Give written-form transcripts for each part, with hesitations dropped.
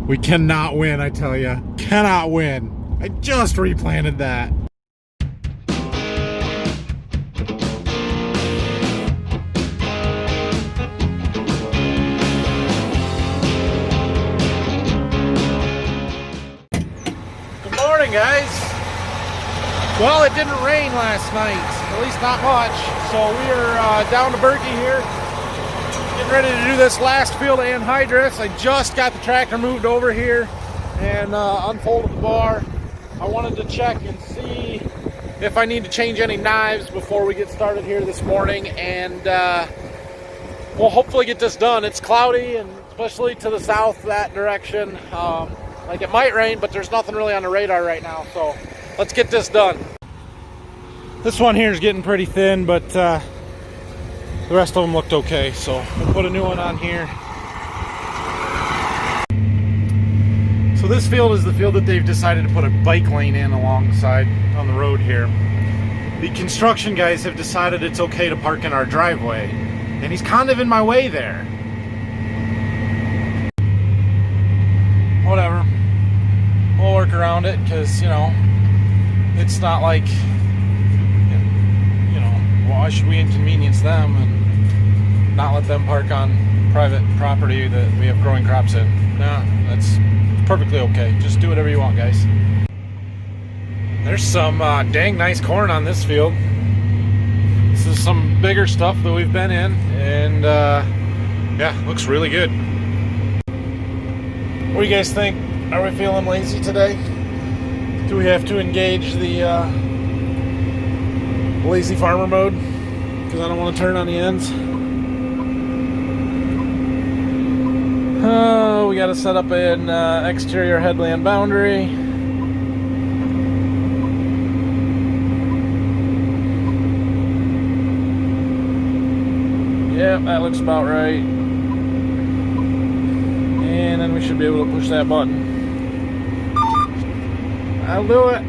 We cannot win, I tell you. Cannot win. I just replanted that. Good morning, guys. Well, it didn't rain last night, at least not much. So we are down to Berkey here, getting ready to do this last field of anhydrous. I just got the tractor moved over here and unfolded the bar. I wanted to check and see if I need to change any knives before we get started here this morning, and we'll hopefully get this done. It's cloudy, and especially to the south, that direction. Like it might rain, but there's nothing really on the radar right now, so let's get this done. This one here is getting pretty thin, but the rest of them looked okay, so we'll put a new one on here. So this field is the field that they've decided to put a bike lane in alongside on the road here. The construction guys have decided it's okay to park in our driveway, and he's kind of in my way there. Whatever. We'll work around it, because, you know, it's not like, you know, why should we inconvenience them and not let them park on private property that we have growing crops in? No, that's perfectly okay. Just do whatever you want, guys. There's some dang nice corn on this field. This is some bigger stuff that we've been in, and yeah, looks really good. What do you guys think? Are we feeling lazy today? Do we have to engage the lazy farmer mode? Because I don't want to turn on the ends. Oh, we got to set up an exterior headland boundary. Yep, that looks about right. And then we should be able to push that button. I'll do it.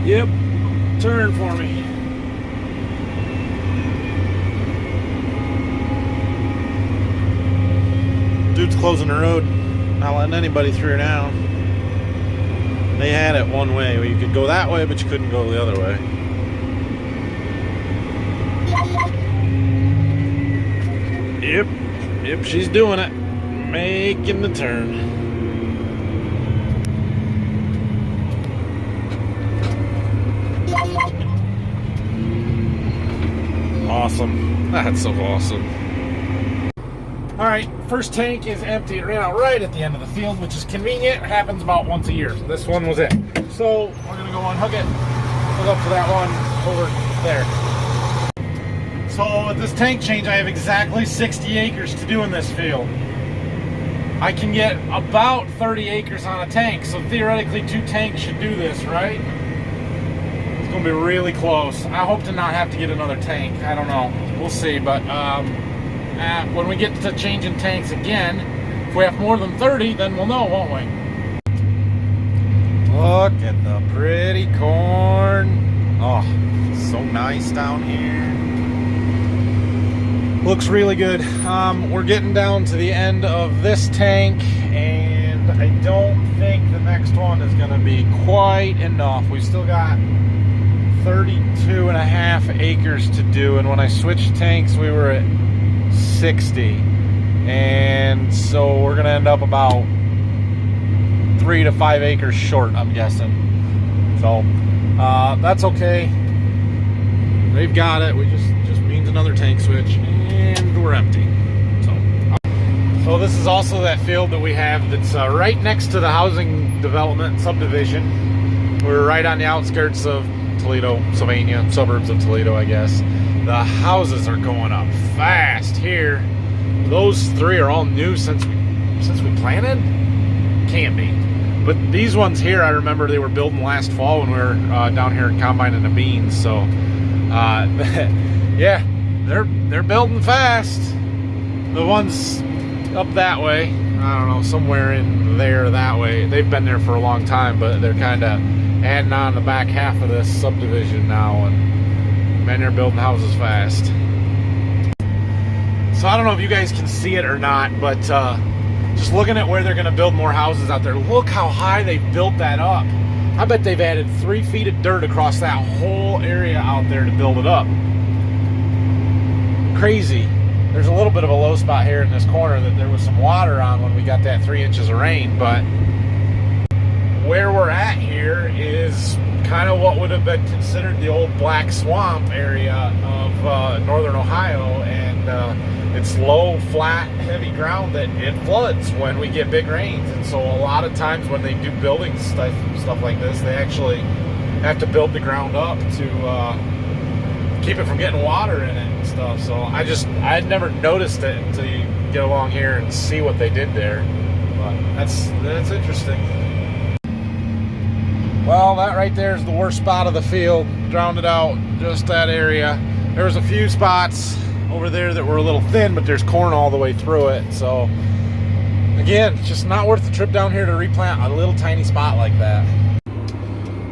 Yep, turn for me. Dude's closing the road, not letting anybody through now. They had it one way where you could go that way, but you couldn't go the other way. Yep, she's doing it. Making the turn. Awesome. That's so awesome. Alright, first tank is empty. It ran out right at the end of the field, which is convenient. It happens about once a year. So this one was it. So we're going to go unhook it. Hook up to that one over there. So with this tank change, I have exactly 60 acres to do in this field. I can get about 30 acres on a tank, so theoretically 2 tanks should do this, right? It's going to be really close. I hope to not have to get another tank. I don't know. We'll see, but when we get to changing tanks again, if we have more than 30, then we'll know, won't we? Look at the pretty corn. Oh, so nice down here. Looks really good. We're getting down to the end of this tank, and I don't think the next one is going to be quite enough. We've still got 32 and a half acres to do, and when I switched tanks we were at 60, and so we're going to end up about 3 to 5 acres short, I'm guessing. So that's okay. They've got it. We just means another tank switch, and we're empty. So this is also that field that we have that's right next to the housing development subdivision. We're right on the outskirts of Toledo, Sylvania, suburbs of Toledo, I guess. The houses are going up fast here. Those 3 are all new since we planted. Can't be. But these ones here, I remember they were building last fall when we were down here combining the beans. So yeah, they're building fast. The ones up that way, I don't know, somewhere in there that way, they've been there for a long time, but they're kind of adding on the back half of this subdivision now, and Men are building houses fast. So I don't know if you guys can see it or not, but just looking at where they're going to build more houses out there, look how high they've built that up. I bet they've added 3 feet of dirt across that whole area out there to build it up. Crazy. There's a little bit of a low spot here in this corner that there was some water on when we got that 3 inches of rain, but where we're at here is kind of what would have been considered the old black swamp area of northern Ohio, and it's low, flat, heavy ground that it floods when we get big rains. And so a lot of times when they do building stuff like this, they actually have to build the ground up to keep it from getting water in it and stuff. So I had never noticed it until you get along here and see what they did there. But that's interesting. Well, that right there is the worst spot of the field. Drowned it out, just that area. There was a few spots over there that were a little thin, but there's corn all the way through it. So again, just not worth the trip down here to replant a little tiny spot like that.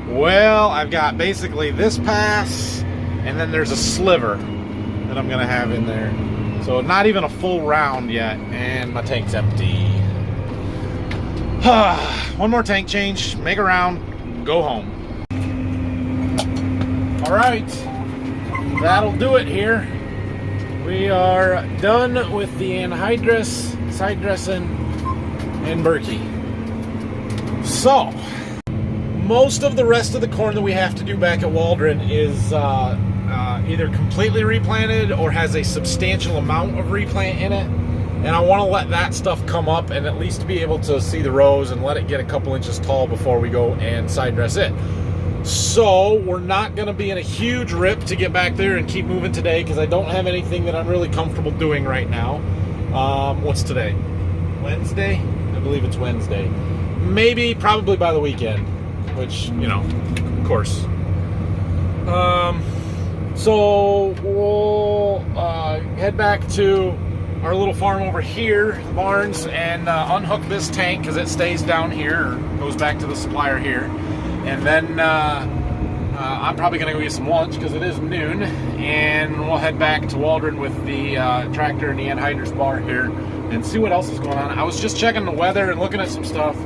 Well, I've got basically this pass, and then there's a sliver that I'm gonna have in there. So not even a full round yet, and my tank's empty. One more tank change, make a round, go home. All right, that'll do it here. We are done with the anhydrous, side dressing, and Berkey. So, most of the rest of the corn that we have to do back at Waldron is either completely replanted or has a substantial amount of replant in it. And I want to let that stuff come up and at least be able to see the rows and let it get a couple inches tall before we go and side dress it. So we're not going to be in a huge rip to get back there and keep moving today because I don't have anything that I'm really comfortable doing right now. What's today? Wednesday? I believe it's Wednesday. Maybe, probably by the weekend, which, you know, of course. So we'll head back to our little farm over here, the barns, and unhook this tank because it stays down here, or goes back to the supplier here. And then I'm probably going to go get some lunch because it is noon, and we'll head back to Waldron with the tractor and the anhydrous bar here and see what else is going on. I was just checking the weather and looking at some stuff.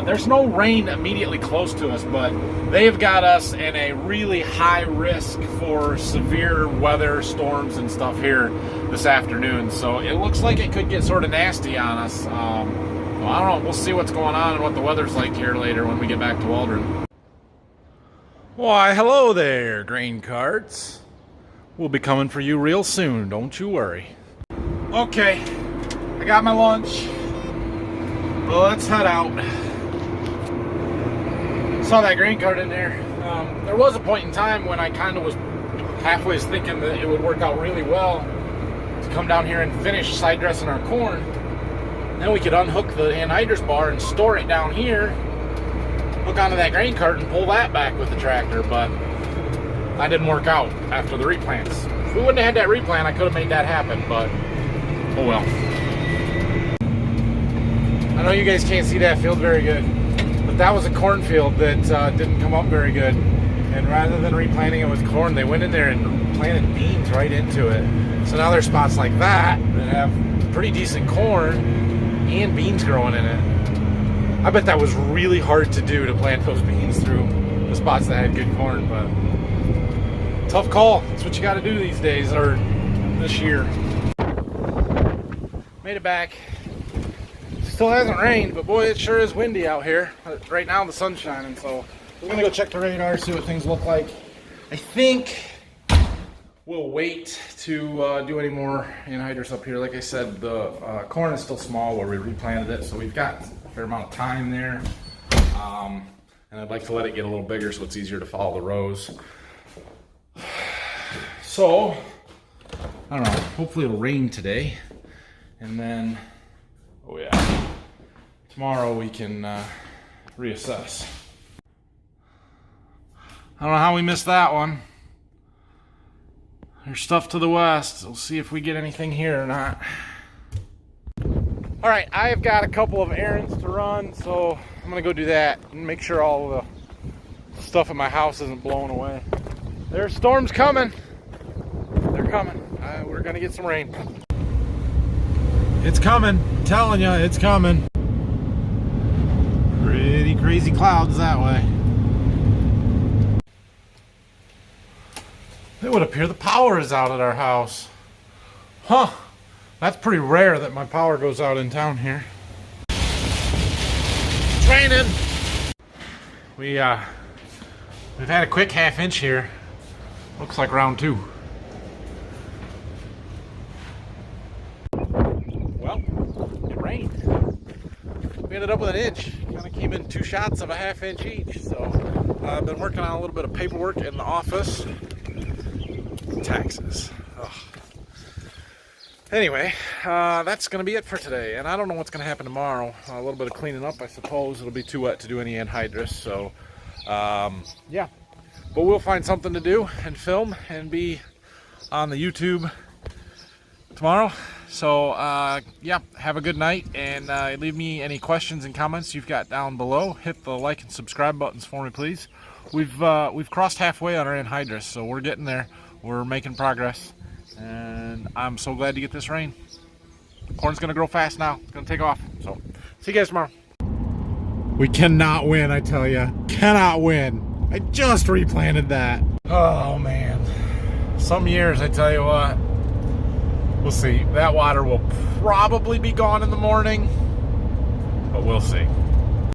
There's no rain immediately close to us, but they've got us in a really high risk for severe weather, storms and stuff here this afternoon. So it looks like it could get sort of nasty on us. Well, I don't know. We'll see what's going on and what the weather's like here later when we get back to Waldron. Why, hello there, grain carts. We'll be coming for you real soon, don't you worry. Okay, I got my lunch. Let's head out. Saw that grain cart in there. There was a point in time when I kind of was halfway thinking that it would work out really well to come down here and finish side dressing our corn. Then we could unhook the anhydrous bar and store it down here, hook onto that grain cart and pull that back with the tractor, but that didn't work out after the replants. If we wouldn't have had that replant, I could have made that happen, but oh well. I know you guys can't see that field very good, but that was a cornfield that didn't come up very good. And rather than replanting it with corn, they went in there and planted beans right into it. So now there's spots like that that have pretty decent corn and beans growing in it. I bet that was really hard to do to plant those beans through the spots that had good corn, but tough call. That's what you got to do these days, or this year. Made it back. Still hasn't rained, but boy, it sure is windy out here. Right now the sun's shining, so we're gonna go check the radar, see what things look like. I think we'll wait to do any more anhydrous up here. Like I said, the corn is still small where we replanted it, so we've got a fair amount of time there. And I'd like to let it get a little bigger so it's easier to follow the rows. So, I don't know, hopefully it'll rain today. And then, oh yeah, tomorrow we can reassess. I don't know how we missed that one. There's stuff to the west. We'll see if we get anything here or not. All right, I've got a couple of errands to run, so I'm gonna go do that and make sure all the stuff in my house isn't blowing away. There's storms coming. coming. We're gonna get some rain. It's coming. I'm telling you, it's coming. Pretty crazy clouds that way. It would appear the power is out at our house. Huh. That's pretty rare that my power goes out in town here. It's raining. We've had a quick half-inch here. Looks like round 2. Well, it rained. We ended up with an inch. Kind of came in 2 shots of a half-inch each. So I've been working on a little bit of paperwork in the office. Taxes. Ugh. Anyway, that's going to be it for today. And I don't know what's going to happen tomorrow. A little bit of cleaning up, I suppose. It'll be too wet to do any anhydrous. So, yeah. But we'll find something to do and film and be on the YouTube tomorrow. So, yeah, have a good night. And leave me any questions and comments you've got down below. Hit the like and subscribe buttons for me, please. We've crossed halfway on our anhydrous, so we're getting there. We're making progress. And I'm so glad to get this rain. Corn's gonna grow fast now. It's gonna take off. So, see you guys tomorrow. We cannot win, I tell you. Cannot win. I just replanted that. Oh man. Some years, I tell you what. We'll see. That water will probably be gone in the morning, but we'll see.